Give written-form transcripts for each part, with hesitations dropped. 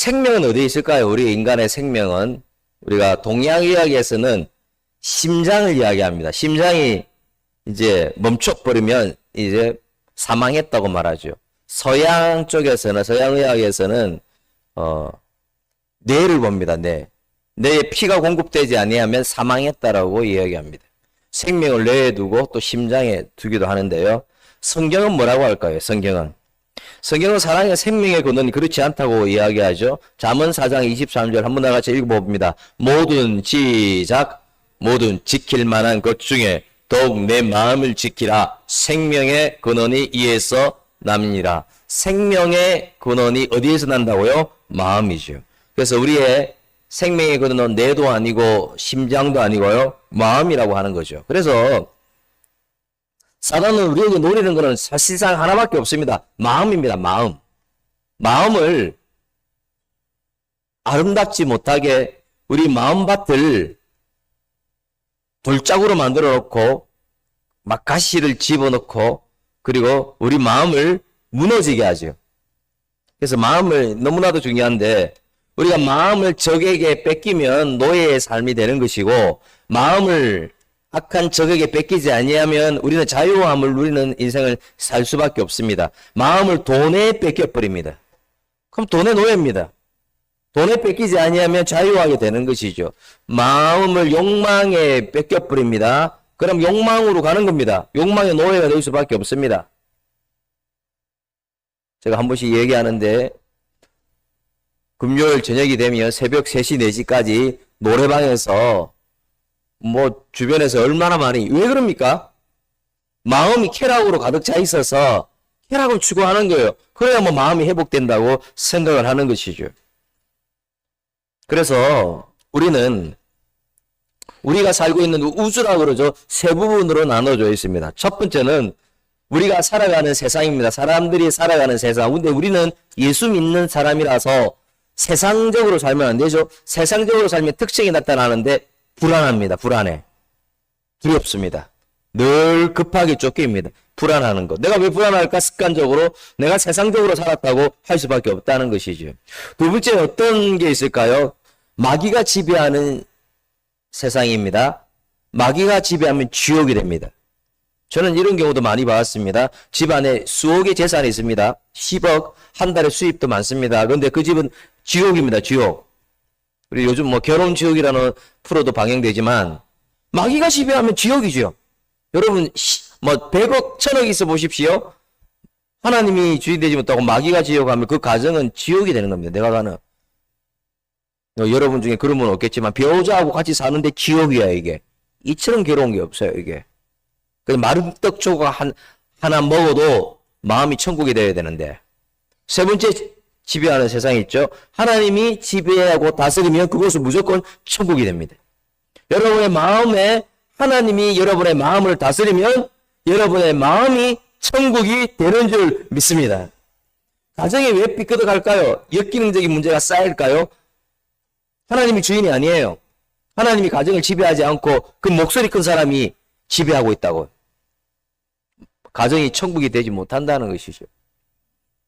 생명은 어디에 있을까요? 우리 인간의 생명은 우리가 동양의학에서는 심장을 이야기합니다. 심장이 이제 멈춰버리면 이제 사망했다고 말하죠. 서양 쪽에서는, 서양의학에서는 뇌를 봅니다. 뇌에 피가 공급되지 아니하면 사망했다라고 이야기합니다. 생명을 뇌에 두고 또 심장에 두기도 하는데요. 성경은 뭐라고 할까요? 성경은 사랑의 생명의 근원이 그렇지 않다고 이야기하죠. 잠언 4장 23절 한번 다 같이 읽어봅니다. 모든 지킬 만한 것 중에 더욱 내 마음을 지키라. 생명의 근원이 이에서 남니라. 생명의 근원이 어디에서 난다고요? 마음이죠. 그래서 우리의 생명의 근원은 뇌도 아니고 심장도 아니고요. 마음이라고 하는 거죠. 그래서 사단은 우리에게 노리는 것은 사실상 하나밖에 없습니다. 마음입니다. 마음을 아름답지 못하게 우리 마음밭을 돌짝으로 만들어 놓고 막 가시를 집어넣고 그리고 우리 마음을 무너지게 하죠. 그래서 마음을 너무나도 중요한데 우리가 마음을 적에게 뺏기면 노예의 삶이 되는 것이고 마음을 악한 적에게 뺏기지 아니하면 우리는 자유함을 누리는 인생을 살 수밖에 없습니다. 마음을 돈에 뺏겨버립니다. 그럼 돈의 노예입니다. 돈에 뺏기지 아니하면 자유하게 되는 것이죠. 마음을 욕망에 뺏겨버립니다. 그럼 욕망으로 가는 겁니다. 욕망의 노예가 될 수밖에 없습니다. 제가 한 번씩 얘기하는데 금요일 저녁이 되면 새벽 3시, 4시까지 노래방에서 주변에서 얼마나 많이, 왜 그럽니까? 마음이 쾌락으로 가득 차 있어서 쾌락을 추구하는 거예요. 그래야 마음이 회복된다고 생각을 하는 것이죠. 그래서 우리가 살고 있는 우주라고 그러죠. 세 부분으로 나눠져 있습니다. 첫 번째는 우리가 살아가는 세상입니다. 사람들이 살아가는 세상. 근데 우리는 예수 믿는 사람이라서 세상적으로 살면 안 되죠. 세상적으로 살면 특징이 나타나는데 불안합니다. 불안해. 두렵습니다. 늘 급하게 쫓깁니다. 불안하는 것. 내가 왜 불안할까? 습관적으로 내가 세상적으로 살았다고 할 수밖에 없다는 것이죠. 두 번째 어떤 게 있을까요? 마귀가 지배하는 세상입니다. 마귀가 지배하면 지옥이 됩니다. 저는 이런 경우도 많이 봤습니다. 집 안에 수억의 재산이 있습니다. 10억, 한 달에 수입도 많습니다. 그런데 그 집은 지옥입니다. 지옥. 그리고 요즘 결혼 지옥이라는 프로도 방영되지만 마귀가 지배하면 지옥이죠. 여러분 100억, 1000억 있어 보십시오. 하나님이 주인 되지 못하고 마귀가 지옥하면 그 가정은 지옥이 되는 겁니다. 내가 가는. 여러분 중에 그런 분 없겠지만 배우자하고 같이 사는데 지옥이야 이게. 이처럼 괴로운 게 없어요 이게. 그래서 마른 떡 조각 하나 먹어도 마음이 천국이 되어야 되는데. 세 번째 지배하는 세상이 있죠. 하나님이 지배하고 다스리면 그것은 무조건 천국이 됩니다. 여러분의 마음에 하나님이 여러분의 마음을 다스리면 여러분의 마음이 천국이 되는 줄 믿습니다. 가정이 왜 삐끗어갈까요? 역기능적인 문제가 쌓일까요? 하나님이 주인이 아니에요. 하나님이 가정을 지배하지 않고 그 목소리 큰 사람이 지배하고 있다고. 가정이 천국이 되지 못한다는 것이죠.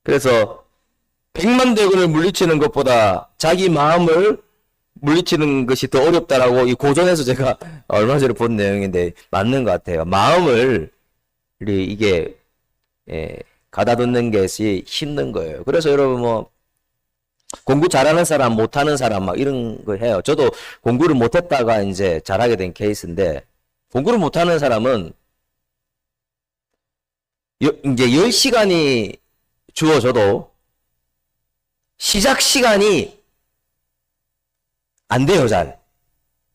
그래서 100만 대군을 물리치는 것보다 자기 마음을 물리치는 것이 더 어렵다라고 이 고전에서 제가 얼마 전에 본 내용인데 맞는 것 같아요. 마음을 이게 가다듬는 것이 힘든 거예요. 그래서 여러분 공부 잘하는 사람, 못하는 사람 막 이런 거 해요. 저도 공부를 못했다가 이제 잘하게 된 케이스인데 공부를 못하는 사람은 이제 10시간이 주어져도 시작 시간이 안 돼요, 잘.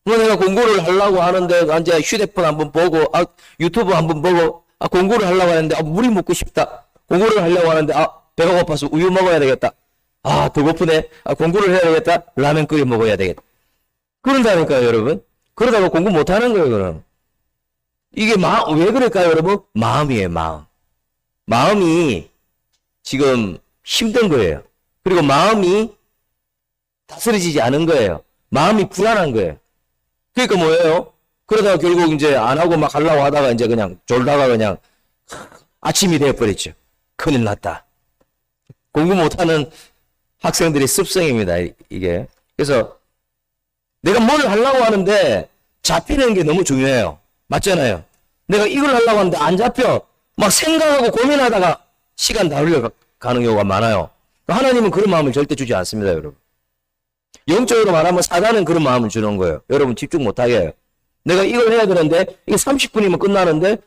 내가 공부를 하려고 하는데, 이제 휴대폰 한번 보고, 유튜브 한번 보고, 공부를 하려고 하는데, 물이 먹고 싶다. 공부를 하려고 하는데, 배가 고파서 우유 먹어야 되겠다. 더 고프네. 공부를 해야 되겠다. 라면 끓여 먹어야 되겠다. 그런다니까요, 여러분. 그러다가 공부 못 하는 거예요, 그럼. 이게 왜 그럴까요, 여러분? 마음이에요, 마음. 마음이 지금 힘든 거예요. 그리고 마음이 다스려지지 않은 거예요. 마음이 불안한 거예요. 그러니까 뭐예요? 그러다가 결국 이제 안 하고 막 하려고 하다가 이제 그냥 졸다가 그냥 아침이 되어버렸죠. 큰일 났다. 공부 못하는 학생들의 습성입니다, 이게. 그래서 내가 뭘 하려고 하는데 잡히는 게 너무 중요해요. 맞잖아요. 내가 이걸 하려고 하는데 안 잡혀. 막 생각하고 고민하다가 시간 다 흘려가는 경우가 많아요. 하나님은 그런 마음을 절대 주지 않습니다, 여러분. 영적으로 말하면 사단은 그런 마음을 주는 거예요. 여러분 집중 못하게 해요. 내가 이걸 해야 되는데 이게 30분이면 끝나는데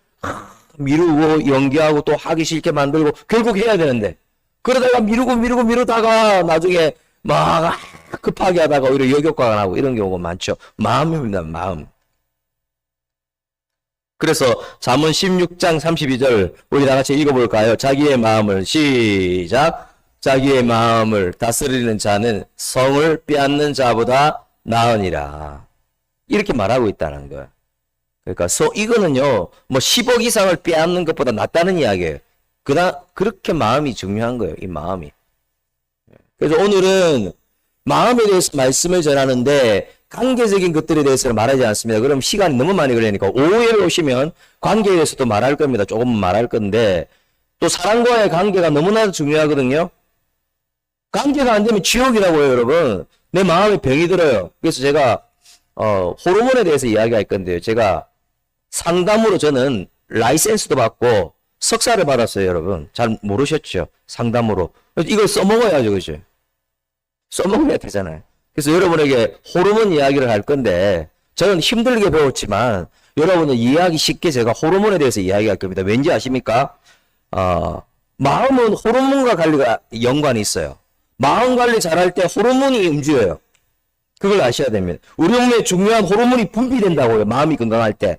미루고 연기하고 또 하기 싫게 만들고 결국 해야 되는데 그러다가 미루다가 나중에 막 급하게 하다가 오히려 역효과가 나고 이런 경우가 많죠. 마음입니다, 마음. 그래서 잠언 16장 32절 우리 다 같이 읽어볼까요? 자기의 마음을 시작. 자기의 마음을 다스리는 자는 성을 빼앗는 자보다 나으니라. 이렇게 말하고 있다는 거예요. 그러니까 이거는요, 뭐 10억 이상을 빼앗는 것보다 낫다는 이야기예요. 그렇게 마음이 중요한 거예요, 이 마음이. 그래서 오늘은 마음에 대해서 말씀을 전하는데 관계적인 것들에 대해서는 말하지 않습니다. 그럼 시간이 너무 많이 걸리니까 5회에 오시면 관계에 대해서도 말할 겁니다. 조금은 말할 건데 또 사람과의 관계가 너무나도 중요하거든요. 관계가 안 되면 지옥이라고 해요, 여러분. 내 마음에 병이 들어요. 그래서 제가 호르몬에 대해서 이야기할 건데요. 제가 상담으로 저는 라이센스도 받고 석사를 받았어요, 여러분. 잘 모르셨죠? 상담으로. 이걸 써먹어야죠, 그죠? 써먹어야 되잖아요. 그래서 여러분에게 호르몬 이야기를 할 건데 저는 힘들게 배웠지만 여러분은 이해하기 쉽게 제가 호르몬에 대해서 이야기할 겁니다. 왠지 아십니까? 마음은 호르몬과 관리가 연관이 있어요. 마음 관리 잘할 때 호르몬이 움직여요. 그걸 아셔야 됩니다. 우리 몸에 중요한 호르몬이 분비된다고요. 마음이 건강할 때.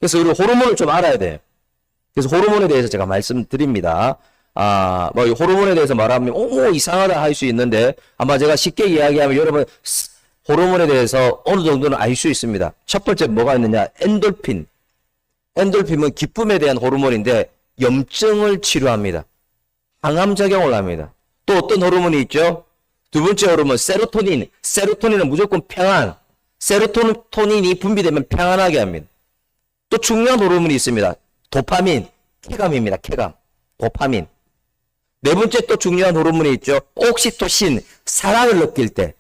그래서 우리 호르몬을 좀 알아야 돼요. 그래서 호르몬에 대해서 제가 말씀드립니다. 뭐 호르몬에 대해서 말하면 이상하다 할 수 있는데 아마 제가 쉽게 이야기하면 여러분 호르몬에 대해서 어느 정도는 알 수 있습니다. 첫 번째 뭐가 있느냐? 엔돌핀. 엔돌핀은 기쁨에 대한 호르몬인데 염증을 치료합니다. 항암작용을 합니다. 또 어떤 호르몬이 있죠? 두 번째 호르몬 세로토닌. 세로토닌은 무조건 평안. 세로토닌이 분비되면 평안하게 합니다. 또 중요한 호르몬이 있습니다. 도파민. 쾌감입니다. 쾌감. 도파민. 네 번째 또 중요한 호르몬이 있죠. 옥시토신. 사랑을 느낄 때.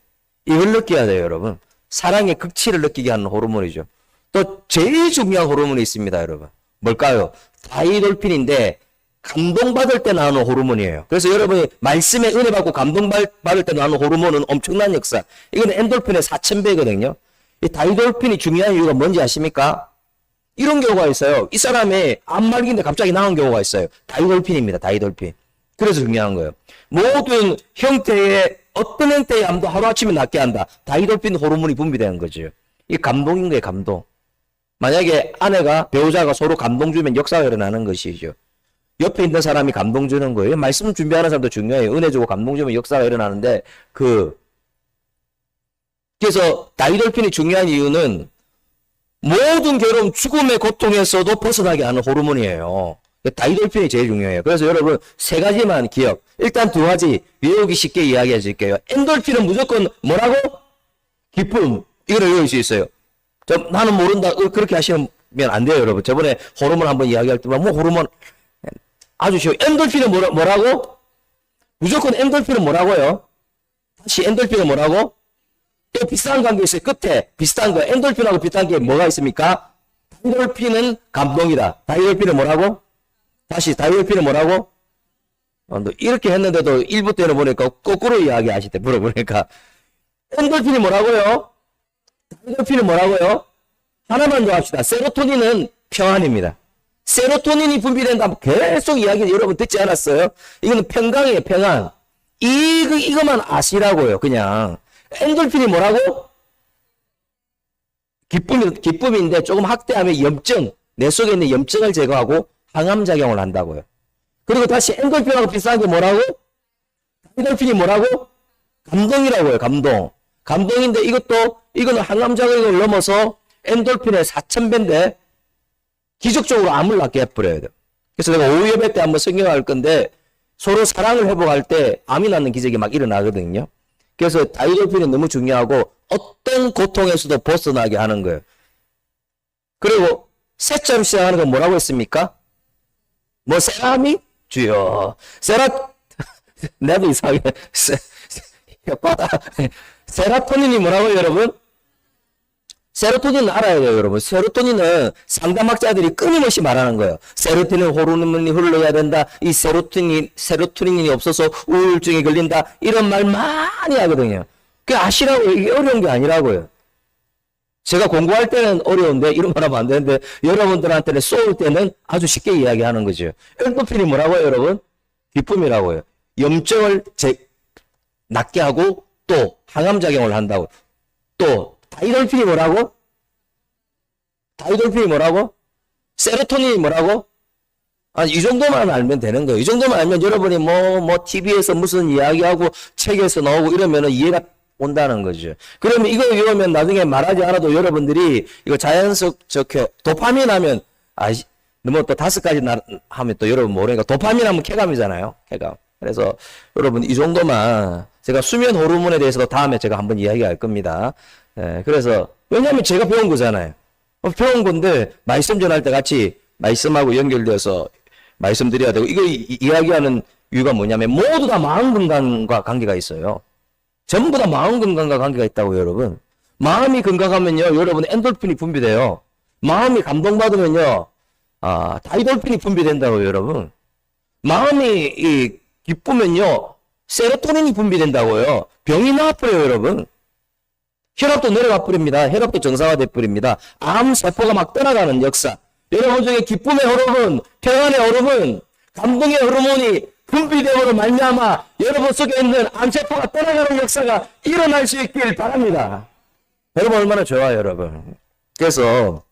이걸 느껴야 돼요, 여러분. 사랑의 극치를 느끼게 하는 호르몬이죠. 또 제일 중요한 호르몬이 있습니다, 여러분. 뭘까요? 다이돌핀인데 감동받을 때 나오는 호르몬이에요. 그래서 여러분이 말씀에 은혜 받고 감동받을 때 나오는 호르몬은 엄청난 역사. 이건 엔돌핀의 4000배거든요. 이 다이돌핀이 중요한 이유가 뭔지 아십니까? 이런 경우가 있어요. 이 사람이 안 말기인데 갑자기 나온 경우가 있어요. 다이돌핀입니다. 다이돌핀. 그래서 중요한 거예요. 모든 형태의 어떤 형태의 암도 하루아침에 낫게 한다. 다이돌핀 호르몬이 분비되는 거죠. 이게 감동인 거예요. 감동. 만약에 아내가 배우자가 서로 감동 주면 역사가 일어나는 것이죠. 옆에 있는 사람이 감동 주는 거예요. 말씀 준비하는 사람도 중요해요. 은혜 주고 감동 주면 역사가 일어나는데 그래서 다이돌핀이 중요한 이유는 모든 괴로움, 죽음의 고통에서도 벗어나게 하는 호르몬이에요. 다이돌핀이 제일 중요해요. 그래서 여러분 세 가지만 기억. 일단 두 가지 외우기 쉽게 이야기해 줄게요. 엔돌핀은 무조건 뭐라고? 기쁨. 이걸 외울 수 있어요. 나는 모른다. 그렇게 하시면 안 돼요, 여러분. 저번에 호르몬 한번 이야기할 때만 뭐 호르몬 아주 쉬워요. 엔돌핀은 뭐라고? 무조건 엔돌핀은 뭐라고요? 다시 엔돌핀은 뭐라고? 또 비슷한 관계 있어요. 끝에 비슷한 거. 엔돌핀하고 비슷한 게 뭐가 있습니까? 다이돌핀은 감동이다. 다이돌핀은 뭐라고? 다시 다이돌핀은 뭐라고? 이렇게 했는데도 1부 때는 보니까 거꾸로 이야기하실 때 물어보니까 엔돌핀이 뭐라고요? 다이돌핀은 뭐라고요? 하나만 더 합시다. 세로토닌은 평안입니다. 세로토닌이 분비된다면 계속 이야기 여러분 듣지 않았어요? 이거는 평강이에요. 평안. 이거만 아시라고요. 그냥. 엔돌핀이 뭐라고? 기쁨인데 조금 확대하면 염증, 내 속에 있는 염증을 제거하고 항암작용을 한다고요. 그리고 다시 엔돌핀하고 비슷한 게 뭐라고? 엔돌핀이 뭐라고? 감동이라고요. 감동. 감동인데 이거는 항암작용을 넘어서 엔돌핀의 4000배인데 기적적으로 암을 낫게 해버려야 돼요. 그래서 내가 5 예배 때 한번 설명할 건데 서로 사랑을 회복할 때 암이 낫는 기적이 막 일어나거든요. 그래서 다이돌핀이 너무 중요하고 어떤 고통에서도 벗어나게 하는 거예요. 그리고 셋째로 시작하는 건 뭐라고 했습니까? 세라믹? 주여. 나도 이상하게 혓바닥. 세로토닌이 뭐라고요, 여러분? 세로토닌은 알아야 돼요, 여러분. 세로토닌은 상담학자들이 끊임없이 말하는 거예요. 세로토닌 호르몬이 흘러야 된다. 이 세로토닌이 없어서 우울증에 걸린다. 이런 말 많이 하거든요. 그 아시라고요. 이게 어려운 게 아니라고요. 제가 공부할 때는 어려운데 이런 말 하면 안 되는데 여러분들한테는 쏘을 때는 아주 쉽게 이야기하는 거죠. 엔도핀이 뭐라고요, 여러분? 기쁨이라고요. 염증을 낮게 하고 또 항암작용을 한다고. 또 다이돌핀이 뭐라고? 다이돌핀이 뭐라고? 세로토닌이 뭐라고? 아니, 이 정도만 알면 되는 거예요. 이 정도만 알면 여러분이 TV에서 무슨 이야기하고 책에서 나오고 이러면은 이해가 온다는 거죠. 그러면 이거 외우면 나중에 말하지 않아도 여러분들이 이거 자연스럽게 도파민 하면, 너무 또 5가지 하면 또 여러분 모르니까 도파민 하면 쾌감이잖아요. 쾌감. 그래서 여러분 이 정도만 제가 수면 호르몬에 대해서도 다음에 제가 한번 이야기할 겁니다. 그래서 왜냐하면 제가 배운 거잖아요. 배운 건데 말씀 전할 때 같이 말씀하고 연결되어서 말씀드려야 되고 이거 이야기하는 이유가 뭐냐면 모두 다 마음 건강과 관계가 있어요. 전부 다 마음 건강과 관계가 있다고요, 여러분. 마음이 건강하면요, 여러분 엔돌핀이 분비돼요. 마음이 감동받으면요, 다이돌핀이 분비된다고요, 여러분. 마음이 기쁘면요, 세로토닌이 분비된다고요. 병이 나아버려요, 여러분. 혈압도 내려가 버립니다. 혈압도 정상화돼 버립니다. 암세포가 막 떠나가는 역사. 여러분 중에 기쁨의 호르몬, 평안의 호르몬, 감동의 호르몬이 분비되므로 말미암아 여러분 속에 있는 암세포가 떠나가는 역사가 일어날 수 있길 바랍니다. 여러분 얼마나 좋아요, 여러분. 그래서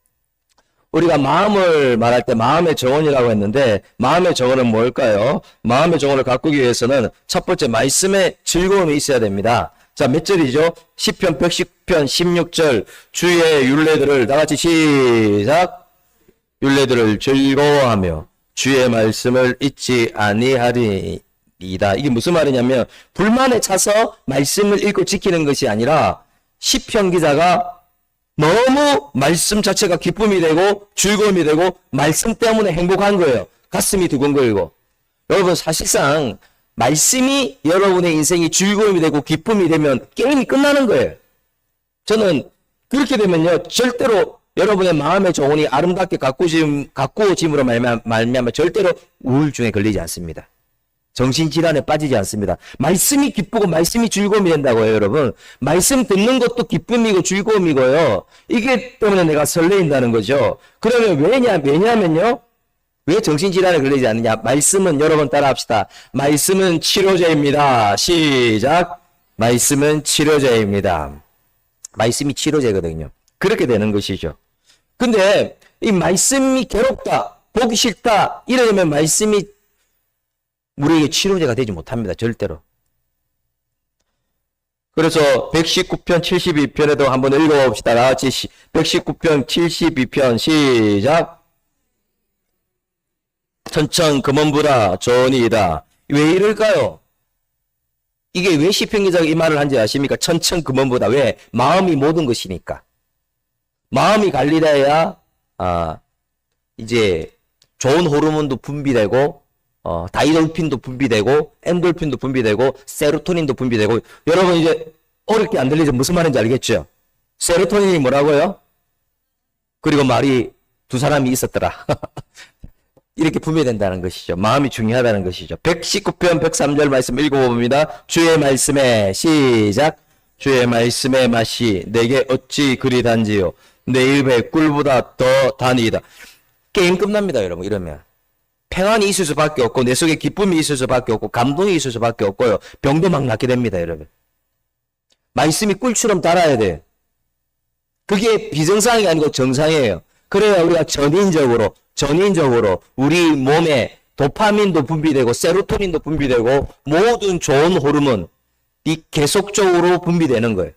우리가 마음을 말할 때 마음의 정원이라고 했는데 마음의 정원은 뭘까요? 마음의 정원을 가꾸기 위해서는 첫 번째 말씀의 즐거움이 있어야 됩니다. 자, 몇 절이죠? 시편 110편 16절 주의 율례들을 다 같이 시작. 율례들을 즐거워하며 주의 말씀을 잊지 아니하리이다. 이게 무슨 말이냐면 불만에 차서 말씀을 읽고 지키는 것이 아니라 시편 기자가 너무 말씀 자체가 기쁨이 되고 즐거움이 되고 말씀 때문에 행복한 거예요. 가슴이 두근거리고. 여러분 사실상 말씀이 여러분의 인생이 즐거움이 되고 기쁨이 되면 게임이 끝나는 거예요. 저는 그렇게 되면요 절대로 여러분의 마음의 정원이 아름답게 가꾸어짐으로 말미암아 절대로 우울증에 걸리지 않습니다. 정신질환에 빠지지 않습니다. 말씀이 기쁘고 말씀이 즐거움이 된다고요, 여러분. 말씀 듣는 것도 기쁨이고 즐거움이고요. 이게 때문에 내가 설레인다는 거죠. 그러면 왜냐면요. 왜 정신질환에 걸리지 않느냐? 말씀은 여러분 따라합시다. 말씀은 치료제입니다. 시작. 말씀은 치료제입니다. 말씀이 치료제거든요. 그렇게 되는 것이죠. 근데 이 말씀이 괴롭다, 보기 싫다 이러면 말씀이 우리에게 치료제가 되지 못합니다. 절대로. 그래서 119편 72편에도 한번 읽어봅시다. 나같이 119편 72편 시작. 천천금원보다 좋으니이다. 왜 이럴까요? 이게 왜 시편 기자가 이 말을 한지 아십니까? 천천금원보다. 왜? 마음이 모든 것이니까. 마음이 관리돼야 이제 좋은 호르몬도 분비되고 다이돌핀도 분비되고 엔돌핀도 분비되고 세로토닌도 분비되고. 여러분 이제 어렵게 안 들리죠? 무슨 말인지 알겠죠? 세로토닌이 뭐라고요? 그리고 말이 두 사람이 있었더라. 이렇게 분배된다는 것이죠. 마음이 중요하다는 것이죠. 119편 103절 말씀 읽어봅니다. 주의 말씀에 시작. 주의 말씀의 맛이 내게 어찌 그리 단지요. 내 입에 꿀보다 더 단이다. 게임 끝납니다, 여러분. 이러면 평안이 있을 수밖에 없고 내 속에 기쁨이 있을 수밖에 없고 감동이 있을 수밖에 없고요. 병도 막 낫게 됩니다, 여러분. 말씀이 꿀처럼 달아야 돼요. 그게 비정상이 아니고 정상이에요. 그래야 우리가 전인적으로 우리 몸에 도파민도 분비되고 세로토닌도 분비되고 모든 좋은 호르몬이 계속적으로 분비되는 거예요.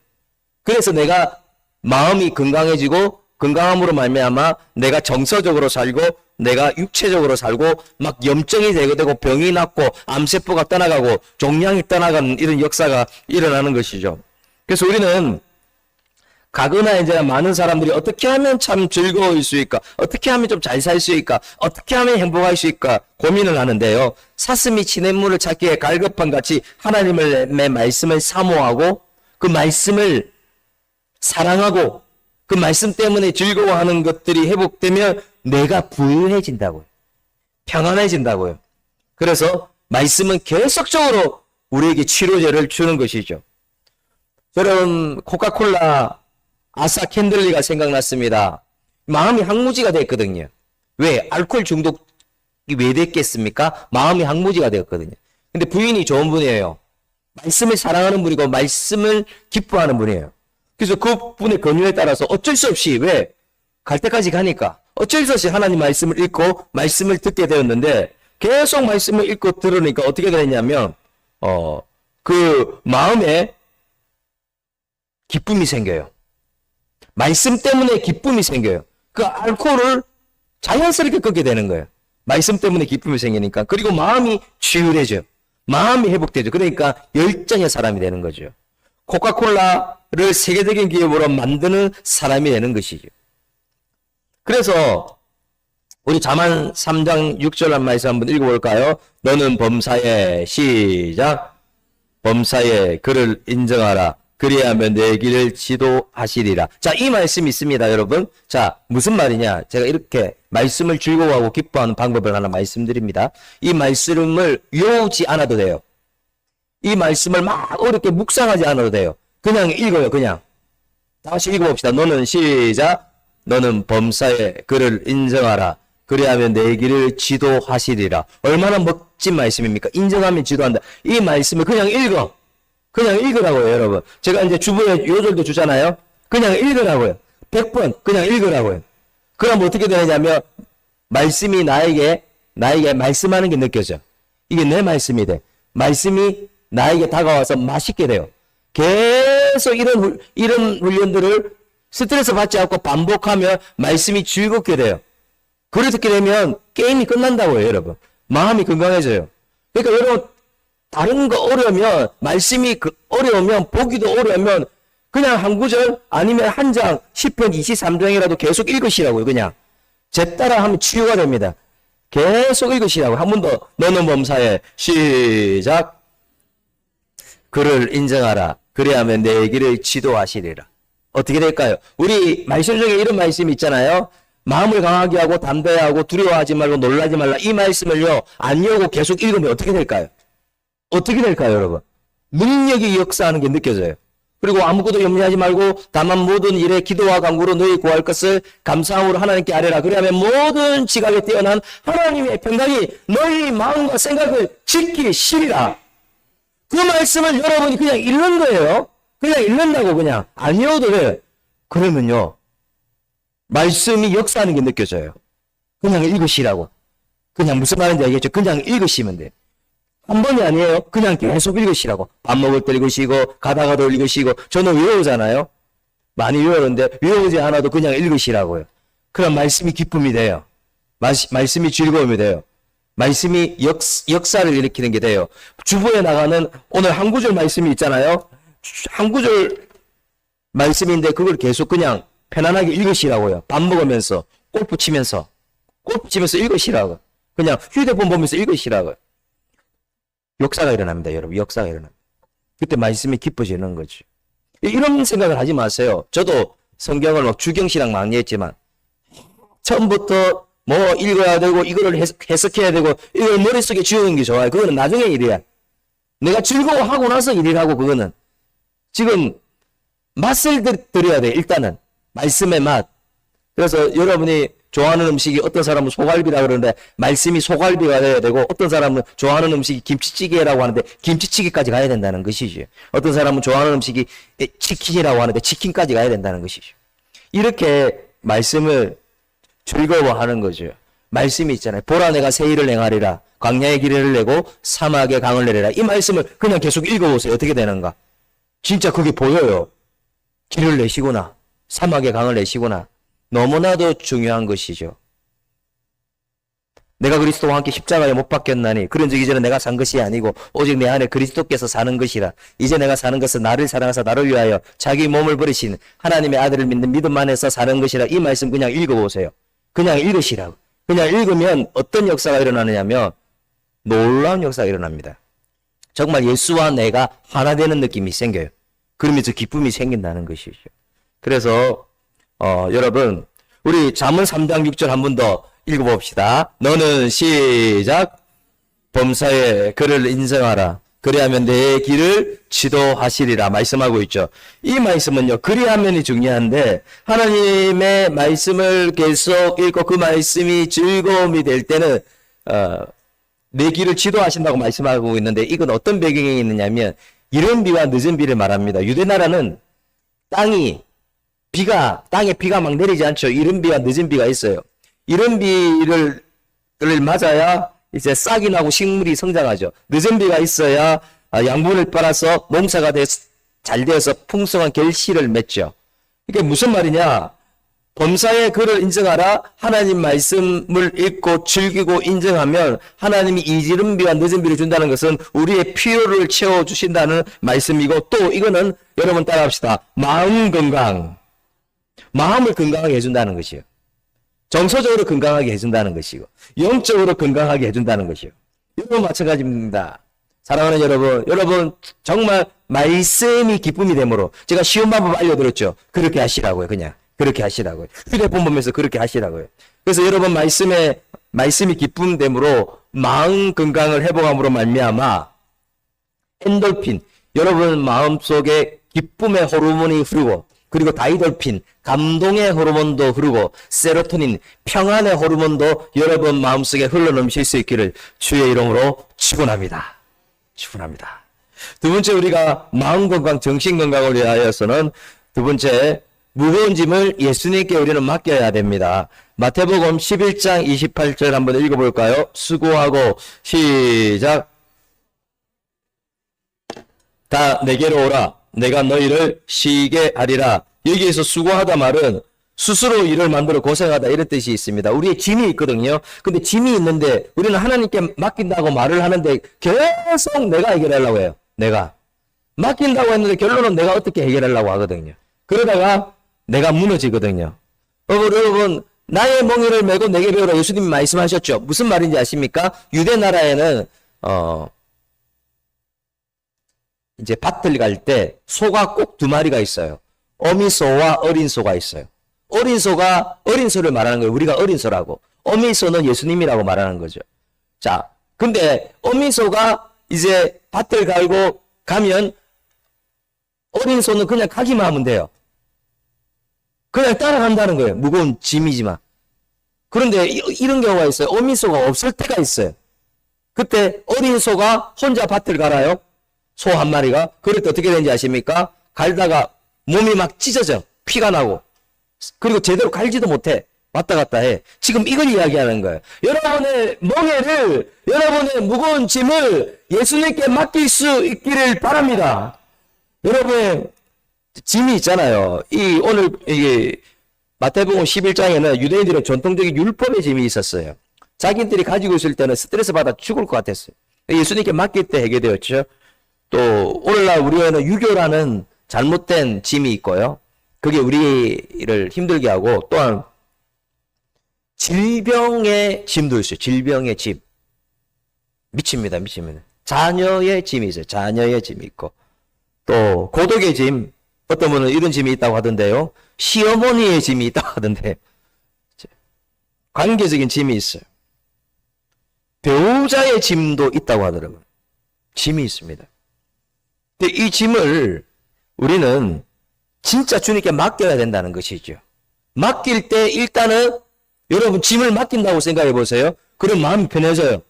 그래서 내가 마음이 건강해지고 건강함으로 말미암아 내가 정서적으로 살고 내가 육체적으로 살고 막 염증이 제거되고 병이 낫고 암세포가 떠나가고 종양이 떠나가는 이런 역사가 일어나는 것이죠. 그래서 우리는 가거나 이제 많은 사람들이 어떻게 하면 참 즐거울 수 있을까? 어떻게 하면 좀 잘 살 수 있을까? 어떻게 하면 행복할 수 있을까? 고민을 하는데요. 사슴이 시냇물을 찾기에 갈급한 같이 하나님의 말씀을 사모하고 그 말씀을 사랑하고 그 말씀 때문에 즐거워하는 것들이 회복되면 내가 부유해진다고요. 평안해진다고요. 그래서 말씀은 계속적으로 우리에게 치료제를 주는 것이죠. 저는 코카콜라 아사 캔들리가 생각났습니다. 마음이 항무지가 됐거든요. 왜? 알코올 중독이 왜 됐겠습니까? 마음이 항무지가 되었거든요. 근데 부인이 좋은 분이에요. 말씀을 사랑하는 분이고 말씀을 기뻐하는 분이에요. 그래서 그 분의 권유에 따라서 어쩔 수 없이 왜? 갈 때까지 가니까 어쩔 수 없이 하나님 말씀을 읽고 말씀을 듣게 되었는데 계속 말씀을 읽고 들으니까 어떻게 되냐면 그 마음에 기쁨이 생겨요. 말씀 때문에 기쁨이 생겨요. 그 알코올을 자연스럽게 끊게 되는 거예요. 말씀 때문에 기쁨이 생기니까. 그리고 마음이 치유해져요. 마음이 회복되죠. 그러니까 열정의 사람이 되는 거죠. 코카콜라를 세계적인 기업으로 만드는 사람이 되는 것이죠. 그래서 우리 잠언 3장 6절 한 말씀 한번 읽어볼까요? 너는 범사에 시작 범사에 그를 인정하라. 그리하면 내 길을 지도하시리라. 자, 이 말씀이 있습니다, 여러분. 자, 무슨 말이냐? 제가 이렇게 말씀을 즐거워하고 기뻐하는 방법을 하나 말씀드립니다. 이 말씀을 외우지 않아도 돼요. 이 말씀을 막 어렵게 묵상하지 않아도 돼요. 그냥 읽어요, 그냥. 다시 읽어봅시다. 너는 시작. 너는 범사에 그를 인정하라. 그리하면 내 길을 지도하시리라. 얼마나 멋진 말씀입니까? 인정하면 지도한다. 이 말씀을 그냥 읽어. 그냥 읽으라고요, 여러분. 제가 이제 주부에 요절도 주잖아요. 그냥 읽으라고요. 100번 그냥 읽으라고요. 그럼 어떻게 되냐면 말씀이 나에게 말씀하는 게 느껴져. 이게 내 말씀이 돼. 말씀이 나에게 다가와서 맛있게 돼요. 계속 이런 훈련들을 스트레스 받지 않고 반복하면 말씀이 즐겁게 돼요. 그렇게 되면 게임이 끝난다고요, 여러분. 마음이 건강해져요. 그러니까 여러분 다른 거 어려우면 말씀이 어려우면 보기도 어려우면 그냥 한 구절 아니면 한 장 10편 23장이라도 계속 읽으시라고요. 그냥 제 따라 하면 치유가 됩니다. 계속 읽으시라고. 한 번 더. 너는 범사에 시작 그를 인정하라. 그래야면 내 길을 지도하시리라. 어떻게 될까요? 우리 말씀 중에 이런 말씀이 있잖아요. 마음을 강하게 하고 담대하고 두려워하지 말고 놀라지 말라. 이 말씀을요 안 외우고 계속 읽으면 어떻게 될까요? 어떻게 될까요, 여러분? 능력이 역사하는 게 느껴져요. 그리고 아무것도 염려하지 말고 다만 모든 일에 기도와 간구로 너희 구할 것을 감사함으로 하나님께 아뢰라. 그러면 모든 지각에 뛰어난 하나님의 평강이 너희 마음과 생각을 지키시리라. 그 말씀을 여러분이 그냥 읽는 거예요. 그냥 읽는다고 그냥 안 외워도 돼요. 그러면요 말씀이 역사하는 게 느껴져요. 그냥 읽으시라고. 그냥 무슨 말인지 알겠죠? 그냥 읽으시면 돼요. 한 번이 아니에요. 그냥 계속 읽으시라고. 밥 먹을 때 읽으시고 가다가도 읽으시고. 저는 외우잖아요. 많이 외우는데 외우지 않아도 그냥 읽으시라고요. 그럼 말씀이 기쁨이 돼요. 말씀이 즐거움이 돼요. 말씀이 역사를 일으키는 게 돼요. 주보에 나가는 오늘 한 구절 말씀이 있잖아요. 한 구절 말씀인데 그걸 계속 그냥 편안하게 읽으시라고요. 밥 먹으면서 골프 치면서 읽으시라고. 그냥 휴대폰 보면서 읽으시라고요. 역사가 일어납니다, 여러분. 역사가 일어납니다. 그때 말씀이 기뻐지는 거죠. 이런 생각을 하지 마세요. 저도 성경을 막 주경신학 많이 했지만 처음부터 뭐 읽어야 되고 이거를 해석해야 되고 이걸 머릿속에 지우는 게 좋아요. 그거는 나중에 일이야. 내가 즐거워하고 나서 일이라고. 그거는 지금 맛을 들여야 돼. 일단은 말씀의 맛. 그래서 여러분이 좋아하는 음식이 어떤 사람은 소갈비라 그러는데 말씀이 소갈비가 돼야 되고 어떤 사람은 좋아하는 음식이 김치찌개라고 하는데 김치찌개까지 가야 된다는 것이죠. 어떤 사람은 좋아하는 음식이 치킨이라고 하는데 치킨까지 가야 된다는 것이죠. 이렇게 말씀을 즐거워하는 거죠. 말씀이 있잖아요. 보라 내가 새 일을 행하리라. 광야의 길을 내고 사막의 강을 내리라. 이 말씀을 그냥 계속 읽어보세요. 어떻게 되는가. 진짜 그게 보여요. 길을 내시구나. 사막의 강을 내시구나. 너무나도 중요한 것이죠. 내가 그리스도와 함께 십자가에 못 박혔나니 그런 적 이제는 내가 산 것이 아니고 오직 내 안에 그리스도께서 사는 것이라. 이제 내가 사는 것은 나를 사랑하사 나를 위하여 자기 몸을 버리신 하나님의 아들을 믿는 믿음 안에서 사는 것이라. 이 말씀 그냥 읽어보세요. 그냥 읽으시라고. 그냥 읽으면 어떤 역사가 일어나느냐면 놀라운 역사가 일어납니다. 정말 예수와 내가 하나 되는 느낌이 생겨요. 그러면서 기쁨이 생긴다는 것이죠. 그래서 여러분 우리 잠언 3장 6절 한 번 더 읽어봅시다. 너는 시작 범사에 그를 인정하라. 그리하면 내 길을 지도하시리라 말씀하고 있죠. 이 말씀은요. 그리하면이 중요한데 하나님의 말씀을 계속 읽고 그 말씀이 즐거움이 될 때는 내 길을 지도하신다고 말씀하고 있는데 이건 어떤 배경이 있느냐면 이른 비와 늦은 비를 말합니다. 유대 나라는 땅에 비가 막 내리지 않죠. 이른 비와 늦은 비가 있어요. 이른 비를 맞아야 이제 싹이 나고 식물이 성장하죠. 늦은 비가 있어야 양분을 빨아서 농사가 잘 되어서 풍성한 결실을 맺죠. 이게 무슨 말이냐? 범사에 그를 인정하라. 하나님 말씀을 읽고 즐기고 인정하면 하나님이 이른 비와 늦은 비를 준다는 것은 우리의 필요를 채워주신다는 말씀이고 또 이거는 여러분 따라합시다. 마음 건강. 마음을 건강하게 해준다는 것이요. 정서적으로 건강하게 해준다는 것이고 영적으로 건강하게 해준다는 것이요. 여러분 마찬가지입니다. 사랑하는 여러분 정말 말씀이 기쁨이 되므로 제가 쉬운 방법 알려드렸죠. 그렇게 하시라고요. 그냥 그렇게 하시라고요. 휴대폰 보면서 그렇게 하시라고요. 그래서 여러분 말씀이 기쁨 되므로 마음 건강을 회복함으로 말미암아 엔돌핀 여러분 마음속에 기쁨의 호르몬이 흐르고 그리고 다이돌핀 감동의 호르몬도 흐르고 세로토닌 평안의 호르몬도 여러분 마음속에 흘러넘칠 수 있기를 주의 이름으로 축원합니다. 축원합니다. 두 번째 우리가 마음 건강, 정신 건강을 위하여서는 두 번째 무거운 짐을 예수님께 우리는 맡겨야 됩니다. 마태복음 11장 28절 한번 읽어볼까요? 수고하고 시작. 다 내게로 오라. 내가 너희를 쉬게 하리라. 여기에서 수고하다 말은 스스로 일을 만들어 고생하다 이런 뜻이 있습니다. 우리의 짐이 있거든요. 근데 짐이 있는데 우리는 하나님께 맡긴다고 말을 하는데 계속 내가 해결하려고 해요. 내가 맡긴다고 했는데 결론은 내가 어떻게 해결하려고 하거든요. 그러다가 내가 무너지거든요. 여러분 나의 멍에를 메고 내게 배우라 예수님이 말씀하셨죠. 무슨 말인지 아십니까? 유대 나라에는 이제 밭을 갈 때 소가 꼭 두 마리가 있어요. 어미소와 어린소가 있어요. 어린소가 어린소를 말하는 거예요. 우리가 어린소라고. 어미소는 예수님이라고 말하는 거죠. 자, 근데 어미소가 이제 밭을 갈고 가면 어린소는 그냥 가기만 하면 돼요. 그냥 따라간다는 거예요. 무거운 짐이지만. 그런데 이런 경우가 있어요. 어미소가 없을 때가 있어요. 그때 어린소가 혼자 밭을 갈아요. 소 한 마리가. 그럴 때 어떻게 되는지 아십니까? 갈다가 몸이 막 찢어져. 피가 나고. 그리고 제대로 갈지도 못해. 왔다 갔다 해. 지금 이걸 이야기하는 거예요. 여러분의 멍에를, 여러분의 무거운 짐을 예수님께 맡길 수 있기를 바랍니다. 여러분의 짐이 있잖아요. 오늘, 마태복음 11장에는 유대인들의 전통적인 율법의 짐이 있었어요. 자기들이 가지고 있을 때는 스트레스 받아 죽을 것 같았어요. 예수님께 맡길 때 해결되었죠. 또 오늘날 우리에는 유교라는 잘못된 짐이 있고요. 그게 우리를 힘들게 하고 또한 질병의 짐도 있어요. 질병의 짐. 미칩니다. 자녀의 짐이 있어요. 자녀의 짐이 있고 또 고독의 짐. 어떤 분은 이런 짐이 있다고 하던데요. 시어머니의 짐이 있다고 하던데 관계적인 짐이 있어요. 배우자의 짐도 있다고 하더라고요. 짐이 있습니다. 근데 이 짐을 우리는 진짜 주님께 맡겨야 된다는 것이죠. 맡길 때 일단은 여러분 짐을 맡긴다고 생각해 보세요. 그럼 마음이 편해져요.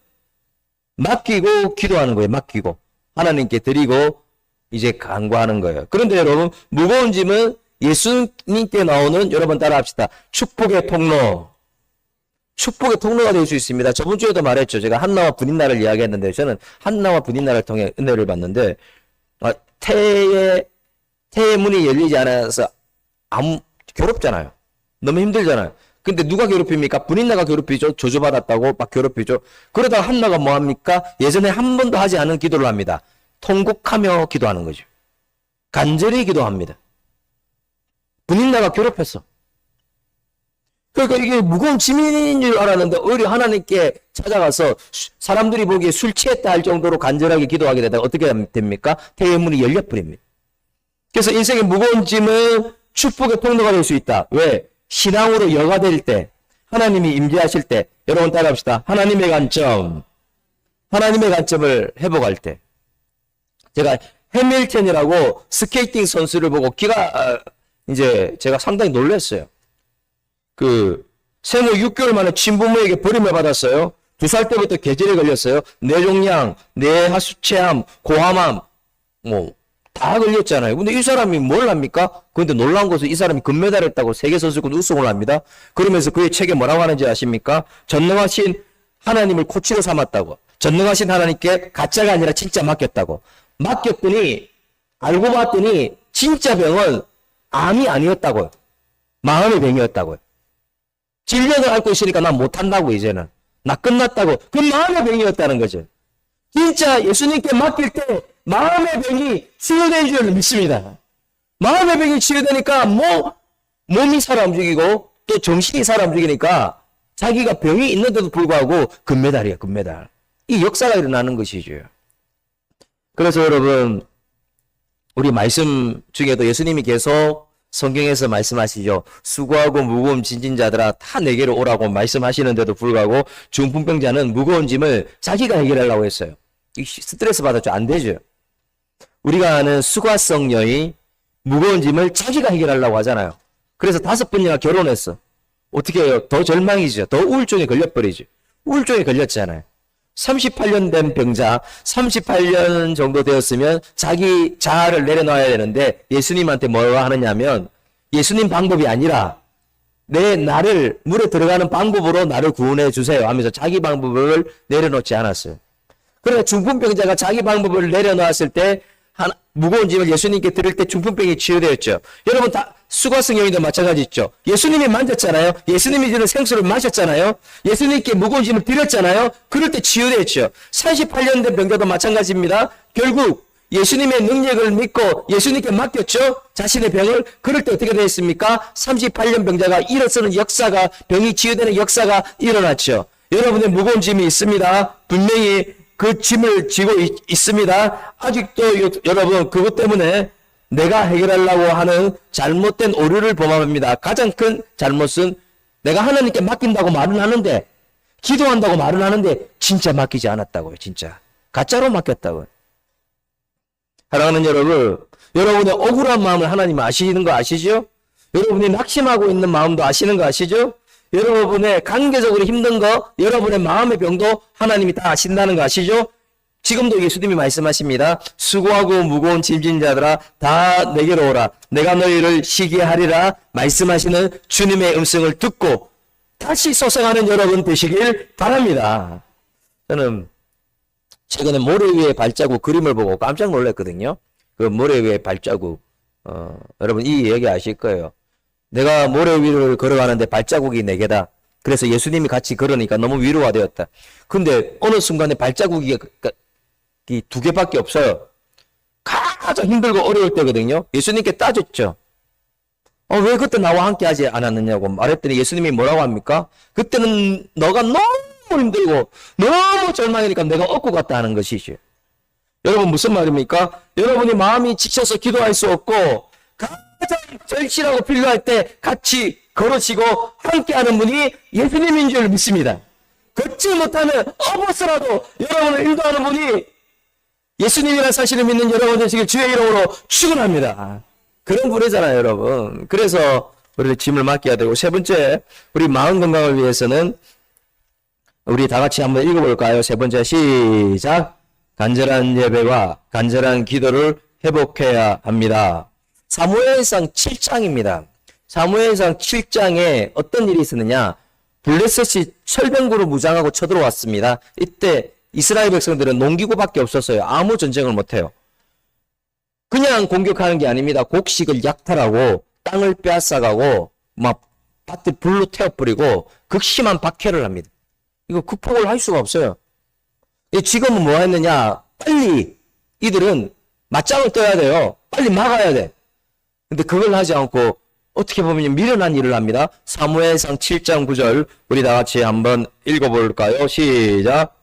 맡기고 기도하는 거예요. 맡기고 하나님께 드리고 이제 간구하는 거예요. 그런데 여러분 무거운 짐은 예수님께 나오는 여러분 따라합시다. 축복의 통로. 축복의 통로가 될 수 있습니다. 저번 주에도 말했죠. 제가 한나와 분인나를 이야기했는데 저는 한나와 분인나를 통해 은혜를 받는데 태의 문이 열리지 않아서 괴롭잖아요. 너무 힘들잖아요. 근데 누가 괴롭힙니까? 분인나가 괴롭히죠. 저주받았다고 막 괴롭히죠. 그러다가 한나가 뭐 합니까? 예전에 한 번도 하지 않은 기도를 합니다. 통곡하며 기도하는 거죠. 간절히 기도합니다. 분인나가 괴롭혔어. 그러니까 이게 무거운 짐인 줄 알았는데 오히려 하나님께 찾아가서 사람들이 보기에 술 취했다 할 정도로 간절하게 기도하게 되다가 어떻게 됩니까? 태의 문이 열려버립니다. 그래서 인생의 무거운 짐은 축복의 통로가 될 수 있다. 왜? 신앙으로 여가 될 때, 하나님이 임재하실 때, 여러분 따라합시다. 하나님의 관점을 회복할 때. 제가 해밀턴이라고 스케이팅 선수를 보고 제가 상당히 놀랐어요. 생후 6개월 만에 친부모에게 버림을 받았어요. 2살 때부터 계절에 걸렸어요. 뇌종양, 뇌하수체암, 고함암, 다 걸렸잖아요. 근데 이 사람이 뭘 합니까? 그런데 놀라운 것은 이 사람이 금메달을 따고 세계선수권 우승을 합니다. 그러면서 그의 책에 뭐라고 하는지 아십니까? 전능하신 하나님을 코치로 삼았다고. 전능하신 하나님께 가짜가 아니라 진짜 맡겼다고. 맡겼더니, 알고 봤더니, 진짜 병은 암이 아니었다고요. 마음의 병이었다고요. 질병을 앓고 있으니까 나 못한다고, 이제는. 나 끝났다고. 그 마음의 병이었다는 거죠. 진짜 예수님께 맡길 때 마음의 병이 치유된 줄 믿습니다. 마음의 병이 치유되니까 몸이 살아 움직이고 또 정신이 살아 움직이니까 자기가 병이 있는데도 불구하고 금메달이에요, 금메달. 이 역사가 일어나는 것이죠. 그래서 여러분, 우리 말씀 중에도 예수님이 계속 성경에서 말씀하시죠. 수고하고 무거운 짐진 자들아 다 내게로 오라고 말씀하시는데도 불구하고 중풍병자는 무거운 짐을 자기가 해결하려고 했어요. 스트레스 받았죠. 안 되죠. 우리가 아는 수과성 여인 무거운 짐을 자기가 해결하려고 하잖아요. 그래서 5번이나 결혼했어. 어떻게 해요? 더 절망이죠. 더 우울증에 걸려버리죠. 우울증에 걸렸잖아요. 38년 된 병자, 38년 정도 되었으면 자기 자아를 내려놔야 되는데 예수님한테 뭐라고 하느냐면 예수님 방법이 아니라 나를 물에 들어가는 방법으로 나를 구원해 주세요 하면서 자기 방법을 내려놓지 않았어요. 그러나 중풍병자가 자기 방법을 내려놓았을 때 무거운 짐을 예수님께 드릴 때 중풍병이 치유되었죠. 여러분 다 수과성 여인도 마찬가지죠. 예수님이 만졌잖아요. 예수님이 주는 생수를 마셨잖아요. 예수님께 무거운 짐을 드렸잖아요. 그럴 때 치유되었죠. 38년 된 병자도 마찬가지입니다. 결국 예수님의 능력을 믿고 예수님께 맡겼죠. 자신의 병을. 그럴 때 어떻게 되었습니까? 38년 병자가 일어서는 역사가, 병이 치유되는 역사가 일어났죠. 여러분의 무거운 짐이 있습니다. 분명히 그 짐을 지고 있습니다. 아직도 여러분 그것 때문에 내가 해결하려고 하는 잘못된 오류를 범합니다. 가장 큰 잘못은 내가 하나님께 맡긴다고 말은 하는데 기도한다고 말은 하는데 진짜 맡기지 않았다고요. 진짜 가짜로 맡겼다고요. 사랑하는 여러분, 여러분의 억울한 마음을 하나님 아시는 거 아시죠? 여러분이 낙심하고 있는 마음도 아시는 거 아시죠? 여러분의 관계적으로 힘든 거, 여러분의 마음의 병도 하나님이 다 아신다는 거 아시죠? 지금도 예수님이 말씀하십니다. 수고하고 무거운 짐진 자들아 다 내게로 오라. 내가 너희를 쉬게 하리라 말씀하시는 주님의 음성을 듣고 다시 소생하는 여러분 되시길 바랍니다. 저는 최근에 모래 위에 발자국 그림을 보고 깜짝 놀랐거든요. 그 모래 위에 발자국. 여러분 이 얘기 아실 거예요. 내가 모래 위를 걸어가는데 발자국이 4개다. 그래서 예수님이 같이 걸으니까 너무 위로가 되었다. 근데 어느 순간에 발자국이 2개밖에 없어요. 가장 힘들고 어려울 때거든요. 예수님께 따졌죠. 왜 그때 나와 함께 하지 않았느냐고 말했더니 예수님이 뭐라고 합니까? 그때는 너가 너무 힘들고 너무 절망이니까 내가 업고 갔다 하는 것이죠. 여러분 무슨 말입니까? 여러분이 마음이 지쳐서 기도할 수 없고 가장 절실하고 필요할 때 같이 걸으시고 함께하는 분이 예수님인 줄 믿습니다. 걷지 못하면 업어서라도 여러분을 인도하는 분이 예수님이라는 사실을 믿는 여러분 되시길 주의 이름으로 축원합니다. 그런 분이잖아요, 여러분. 그래서 우리 짐을 맡겨야 되고, 세 번째, 우리 마음 건강을 위해서는 우리 다 같이 한번 읽어볼까요? 세 번째, 시작. 간절한 예배와 간절한 기도를 회복해야 합니다. 사무엘상 7장입니다. 사무엘상 7장에 어떤 일이 있었느냐? 블레셋이 철병구로 무장하고 쳐들어왔습니다. 이때 이스라엘 백성들은 농기구밖에 없었어요. 아무 전쟁을 못해요. 그냥 공격하는 게 아닙니다. 곡식을 약탈하고 땅을 빼앗아가고 막 밭을 불로 태워버리고 극심한 박해를 합니다. 이거 극복을 할 수가 없어요. 지금은 뭐 했느냐? 빨리 이들은 맞짱을 떠야 돼요. 빨리 막아야 돼. 근데 그걸 하지 않고 어떻게 보면 미련한 일을 합니다. 사무엘상 7장 9절 우리 다 같이 한번 읽어볼까요? 시작.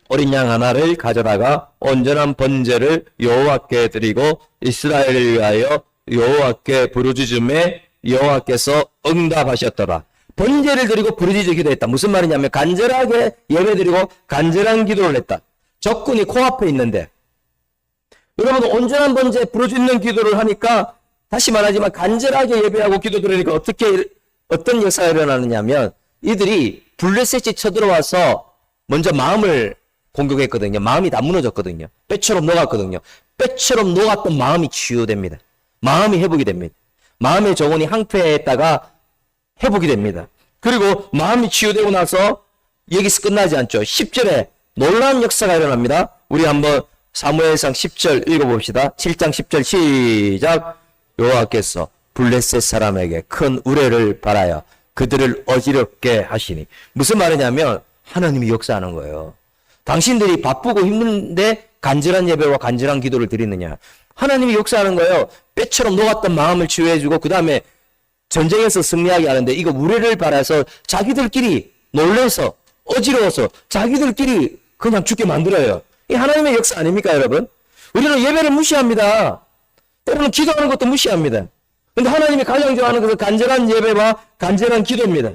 어린 양 하나를 가져다가 온전한 번제를 여호와께 드리고 이스라엘을 위하여 여호와께 부르짖음에 여호와께서 응답하셨더라. 번제를 드리고 부르짖어 기도했다. 무슨 말이냐면 간절하게 예배드리고 간절한 기도를 했다. 적군이 코앞에 있는데 여러분 온전한 번제 부르짖는 기도를 하니까 다시 말하지만 간절하게 예배하고 기도 드리니까 어떤 역사가 일어나느냐면 이들이 블레셋이 쳐들어와서 먼저 마음을 공격했거든요. 마음이 다 무너졌거든요. 뼈처럼 녹았거든요. 뼈처럼 녹았던 마음이 치유됩니다. 마음이 회복이 됩니다. 마음의 정원이 항폐했다가 회복이 됩니다. 그리고 마음이 치유되고 나서 여기서 끝나지 않죠. 10절에 놀라운 역사가 일어납니다. 우리 한번 사무엘상 10절 읽어봅시다. 7장 10절 시작. 여호와께서 블레셋 사람에게 큰 우레를 발하여 그들을 어지럽게 하시니. 무슨 말이냐면 하나님이 역사하는 거예요. 당신들이 바쁘고 힘든데 간절한 예배와 간절한 기도를 드리느냐. 하나님이 역사하는 거예요. 뼈처럼 녹았던 마음을 치유해주고 그 다음에 전쟁에서 승리하게 하는데 이거 우레를 발해서 자기들끼리 놀래서 어지러워서 자기들끼리 그냥 죽게 만들어요. 이 하나님의 역사 아닙니까 여러분? 우리는 예배를 무시합니다. 때로는 기도하는 것도 무시합니다. 근데 하나님이 가장 좋아하는 것은 간절한 예배와 간절한 기도입니다.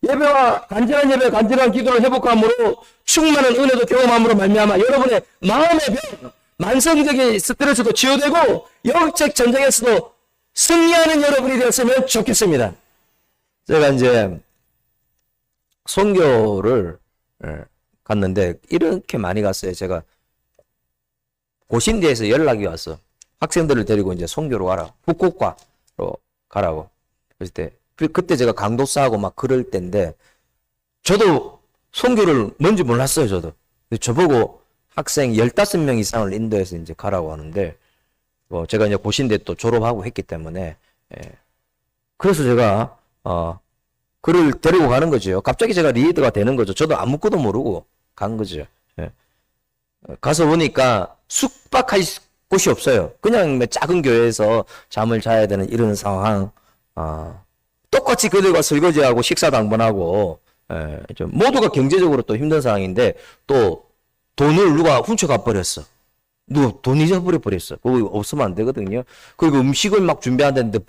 예배와 간절한 기도를 회복함으로 충만한 은혜도 경험함으로 말미암아 여러분의 마음의 병, 만성적인 스트레스도 치유되고 영적 전쟁에서도 승리하는 여러분이 되었으면 좋겠습니다. 제가 이제 선교를 갔는데 이렇게 많이 갔어요. 제가 고신대에서 연락이 왔어. 학생들을 데리고 이제 선교로 가라. 후쿠오카로 가라고. 그때 제가 강도사하고 막 그럴 때인데 저도 선교를 뭔지 몰랐어요. 저도. 근데 저보고 학생 15명 이상을 인도해서 이제 가라고 하는데 제가 이제 고신대 또 졸업하고 했기 때문에 그래서 제가 그를 데리고 가는 거죠. 갑자기 제가 리더가 되는 거죠. 저도 아무것도 모르고 간 거죠. 가서 보니까 숙박할 곳이 없어요. 그냥 작은 교회에서 잠을 자야 되는 이런 상황. 똑같이 그들과 설거지하고 식사도 한 번 하고 모두가 경제적으로 또 힘든 상황인데 또 돈을 누가 훔쳐가 버렸어. 누가 돈 잊어버려 버렸어. 그거 없으면 안 되거든요. 그리고 음식을 막 준비한다는데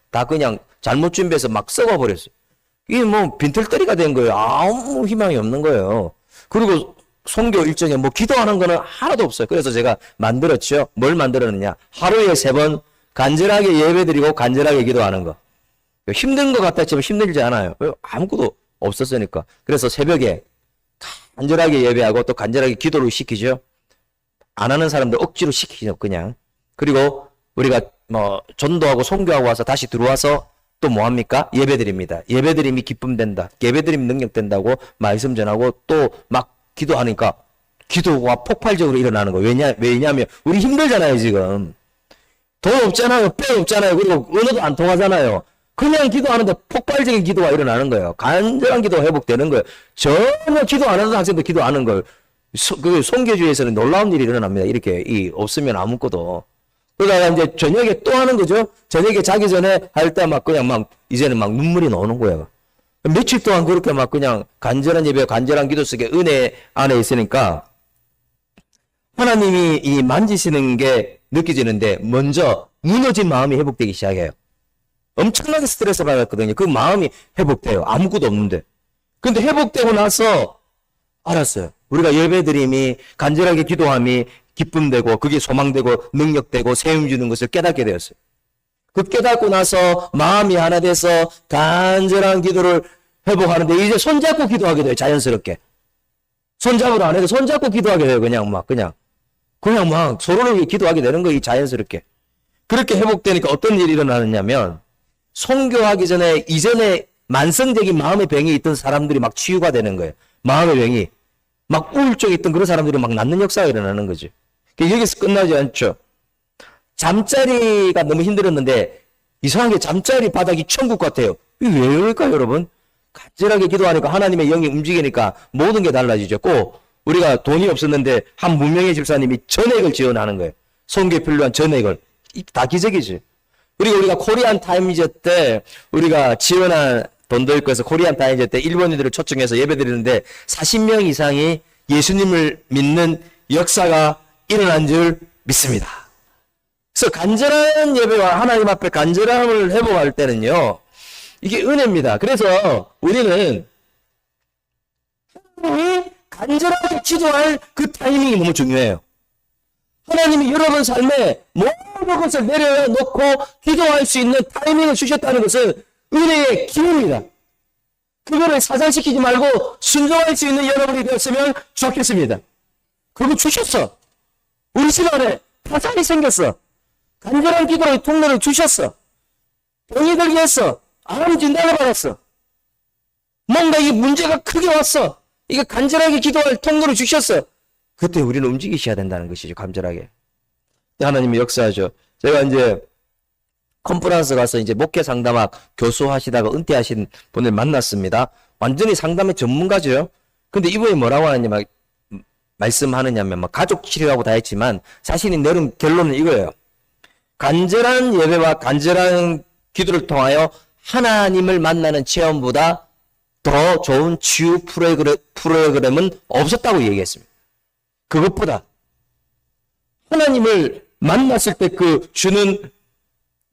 다 그냥 잘못 준비해서 막 썩어버렸어. 이게 뭐 빈털터리가 된 거예요. 아무 희망이 없는 거예요. 그리고 선교 일정에 뭐 기도하는 거는 하나도 없어요. 그래서 제가 만들었죠. 뭘 만들었느냐. 하루에 3번 간절하게 예배드리고 간절하게 기도하는 거. 힘든 것 같았지만 힘들지 않아요. 아무것도 없었으니까. 그래서 새벽에 간절하게 예배하고 또 간절하게 기도를 시키죠. 안 하는 사람들 억지로 시키죠. 그냥. 그리고 우리가 뭐 전도하고 선교하고 와서 다시 들어와서 또 뭐 합니까? 예배드립니다. 예배드림이 기쁨 된다. 예배드림 능력 된다고 말씀 전하고 또 막 기도하니까 기도가 폭발적으로 일어나는 거예요. 왜냐하면 우리 힘들잖아요. 지금. 돈 없잖아요. 뼈 없잖아요. 그리고 언어도 안 통하잖아요. 그냥 기도하는데 폭발적인 기도가 일어나는 거예요. 간절한 기도가 회복되는 거예요. 전혀 기도 안 하는 학생도 기도하는 걸. 그 선교주의에서는 놀라운 일이 일어납니다. 이렇게 없으면 아무것도. 그러다가 이제 저녁에 또 하는 거죠. 저녁에 자기 전에 할 때 막 그냥 막 이제는 막 눈물이 나오는 거예요. 며칠 동안 그렇게 막 그냥 간절한 예배, 간절한 기도 속에 은혜 안에 있으니까 하나님이 이 만지시는 게 느껴지는데 먼저 무너진 마음이 회복되기 시작해요. 엄청나게 스트레스 받았거든요. 그 마음이 회복돼요. 아무것도 없는데. 근데 회복되고 나서 알았어요. 우리가 예배드림이 간절하게 기도함이 기쁨되고 그게 소망되고 능력되고 세움 주는 것을 깨닫게 되었어요. 그 깨닫고 나서 마음이 하나 돼서 간절한 기도를 회복하는데 이제 손잡고 기도하게 돼요. 자연스럽게. 손잡으로 안 해도 손잡고 기도하게 돼요. 그냥 막 서로를 위해 기도하게 되는 거예요. 자연스럽게. 그렇게 회복되니까 어떤 일이 일어나느냐면 선교하기 전에 이전에 만성적인 마음의 병이 있던 사람들이 막 치유가 되는 거예요. 마음의 병이. 막 우울증이 있던 그런 사람들이 막 낫는 역사가 일어나는 거죠. 여기서 끝나지 않죠. 잠자리가 너무 힘들었는데 이상하게 잠자리 바닥이 천국 같아요. 이게 왜 그럴까요, 여러분? 간절하게 기도하니까 하나님의 영이 움직이니까 모든 게 달라지죠. 꼭 우리가 돈이 없었는데 한 무명의 집사님이 전액을 지원하는 거예요. 선교에 필요한 전액을. 다 기적이지. 그리고 우리가 코리안 타임즈 때 우리가 지원한 돈도 있고 해서 코리안 타임즈 때 일본인들을 초청해서 예배 드리는데 40명 이상이 예수님을 믿는 역사가 일어난 줄 믿습니다. 그래서 간절한 예배와 하나님 앞에 간절함을 회복할 때는요, 이게 은혜입니다. 그래서 우리는 간절하게 기도할 그 타이밍이 너무 중요해요. 하나님이 여러분 삶에 모든 것을 내려놓고 기도할 수 있는 타이밍을 주셨다는 것은 은혜의 기회입니다. 그거를 사산시키지 말고 순종할 수 있는 여러분이 되었으면 좋겠습니다. 그거 주셨어. 우리 집안에 파산이 생겼어. 간절한 기도의 통로를 주셨어. 병이 들게 했어. 암 진단을 받았어. 뭔가 이 문제가 크게 왔어. 이거 간절하게 기도할 통로를 주셨어. 그때 우리는 움직이셔야 된다는 것이죠. 간절하게. 하나님이 역사하죠. 제가 이제 컨퍼런스 가서 이제 목회 상담학 교수하시다가 은퇴하신 분을 만났습니다. 완전히 상담의 전문가죠. 근데 이분이 뭐라고 하느냐, 말씀하느냐면, 가족 치료하고 다 했지만, 자신이 내린 결론은 이거예요. 간절한 예배와 간절한 기도를 통하여 하나님을 만나는 체험보다 더 좋은 치유 프로그램은 없었다고 얘기했습니다. 그것보다 하나님을 만났을 때 그 주는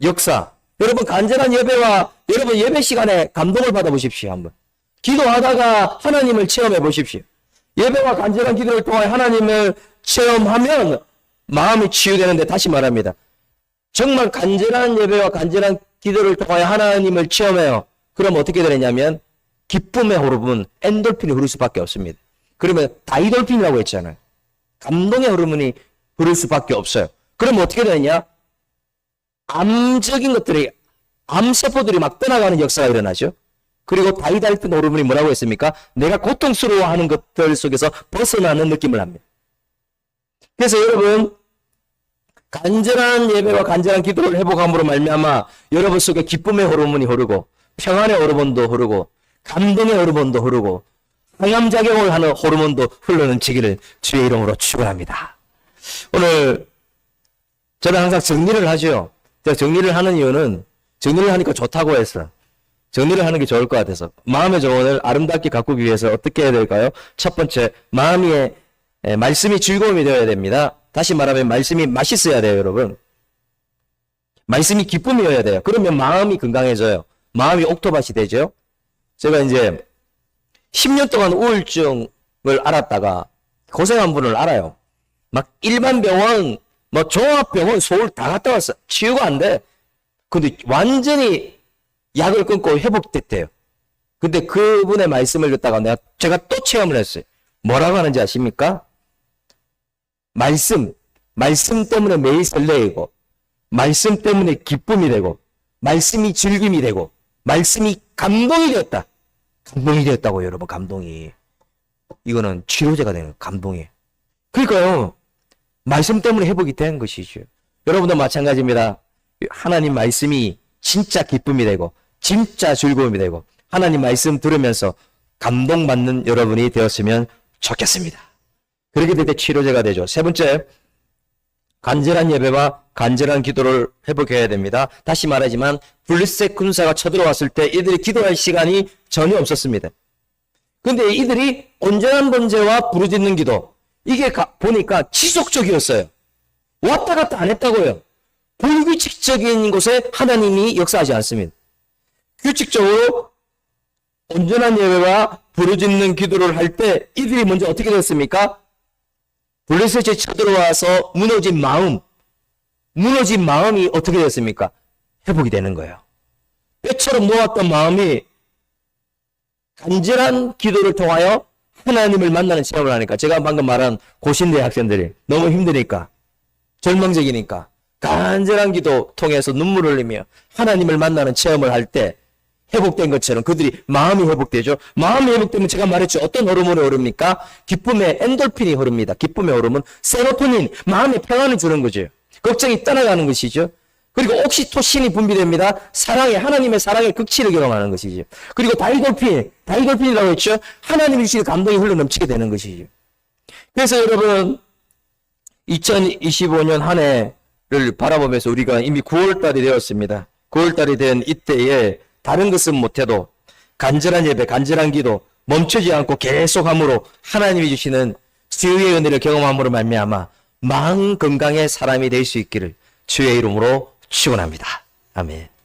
역사. 여러분 간절한 예배와 여러분 예배 시간에 감동을 받아보십시오. 한번. 기도하다가 하나님을 체험해 보십시오. 예배와 간절한 기도를 통해 하나님을 체험하면 마음이 치유되는데, 다시 말합니다. 정말 간절한 예배와 간절한 기도를 통해 하나님을 체험해요. 그럼 어떻게 되느냐면 기쁨의 호르몬, 엔돌핀이 흐를 수밖에 없습니다. 그러면 다이돌핀이라고 했잖아요. 감동의 호르몬이 흐를 수밖에 없어요. 그럼 어떻게 되느냐? 암적인 것들이, 암세포들이 막 떠나가는 역사가 일어나죠. 그리고 다이돌핀 호르몬이 뭐라고 했습니까? 내가 고통스러워하는 것들 속에서 벗어나는 느낌을 합니다. 그래서 여러분, 간절한 예배와 간절한 기도를 회복함으로 말미암아 여러분 속에 기쁨의 호르몬이 흐르고 평안의 호르몬도 흐르고 감동의 호르몬도 흐르고 항암작용을 하는 호르몬도 흘러넘치기를 주의 이름으로 축원합니다. 오늘 저는 항상 정리를 하죠. 제가 정리를 하는 이유는 정리를 하니까 좋다고 해서, 정리를 하는 게 좋을 것 같아서. 마음의 정원을 아름답게 가꾸기 위해서 어떻게 해야 될까요? 첫 번째, 마음의 말씀이 즐거움이 되어야 됩니다. 다시 말하면 말씀이 맛있어야 돼요, 여러분. 말씀이 기쁨이어야 돼요. 그러면 마음이 건강해져요. 마음이 옥토밭이 되죠. 제가 이제 10년 동안 우울증을 앓았다가 고생한 분을 알아요. 막 일반 병원, 뭐 종합병원, 서울 다 갔다 왔어. 치유가 안 돼. 근데 완전히 약을 끊고 회복됐대요. 근데 그분의 말씀을 듣다가 제가 또 체험을 했어요. 뭐라고 하는지 아십니까? 말씀 때문에 매일 설레이고, 말씀 때문에 기쁨이 되고, 말씀이 즐김이 되고, 말씀이 감동이 되었다. 감동이 되었다고, 여러분, 감동이. 이거는 치료제가 되는 감동이. 그러니까요, 말씀 때문에 회복이 된 것이죠. 여러분도 마찬가지입니다. 하나님 말씀이 진짜 기쁨이 되고, 진짜 즐거움이 되고, 하나님 말씀 들으면서 감동받는 여러분이 되었으면 좋겠습니다. 그렇게 될 때 치료제가 되죠. 세 번째, 간절한 예배와 간절한 기도를 회복해야 됩니다. 다시 말하지만 블레셋 군사가 쳐들어왔을 때 이들이 기도할 시간이 전혀 없었습니다. 근데 이들이 온전한 번제와 부르짖는 기도, 이게 보니까 지속적이었어요. 왔다 갔다 안 했다고요. 불규칙적인 곳에 하나님이 역사하지 않습니다. 규칙적으로 온전한 예배와 부르짖는 기도를 할 때 이들이 먼저 어떻게 됐습니까? 블레셋이 쳐들어와서 무너진 마음이 어떻게 됐습니까? 회복이 되는 거예요. 뼈처럼 놓았던 마음이 간절한 기도를 통하여 하나님을 만나는 체험을 하니까, 제가 방금 말한 고신대 학생들이 너무 힘드니까, 절망적이니까 간절한 기도 통해서 눈물을 흘리며 하나님을 만나는 체험을 할 때 회복된 것처럼 그들이 마음이 회복되죠. 마음이 회복되면 제가 말했죠. 어떤 호르몬이 흐릅니까? 기쁨의 엔돌핀이 흐릅니다. 기쁨의 호르몬, 세로토닌, 마음의 평안을 주는 거죠. 걱정이 떠나가는 것이죠. 그리고 옥시토신이 분비됩니다. 하나님의 사랑의 극치를 경험하는 것이죠. 그리고 다이돌핀이라고 했죠. 하나님이 주시는 감동이 흘러넘치게 되는 것이죠. 그래서 여러분, 2025년 한 해를 바라보면서 우리가 이미 9월달이 되었습니다. 9월달이 된 이때에 다른 것은 못해도 간절한 예배, 간절한 기도, 멈추지 않고 계속함으로 하나님이 주시는 수요의 은혜를 경험함으로 말미암아 마음 건강의 사람이 될 수 있기를 주의 이름으로 축원합니다. 아멘.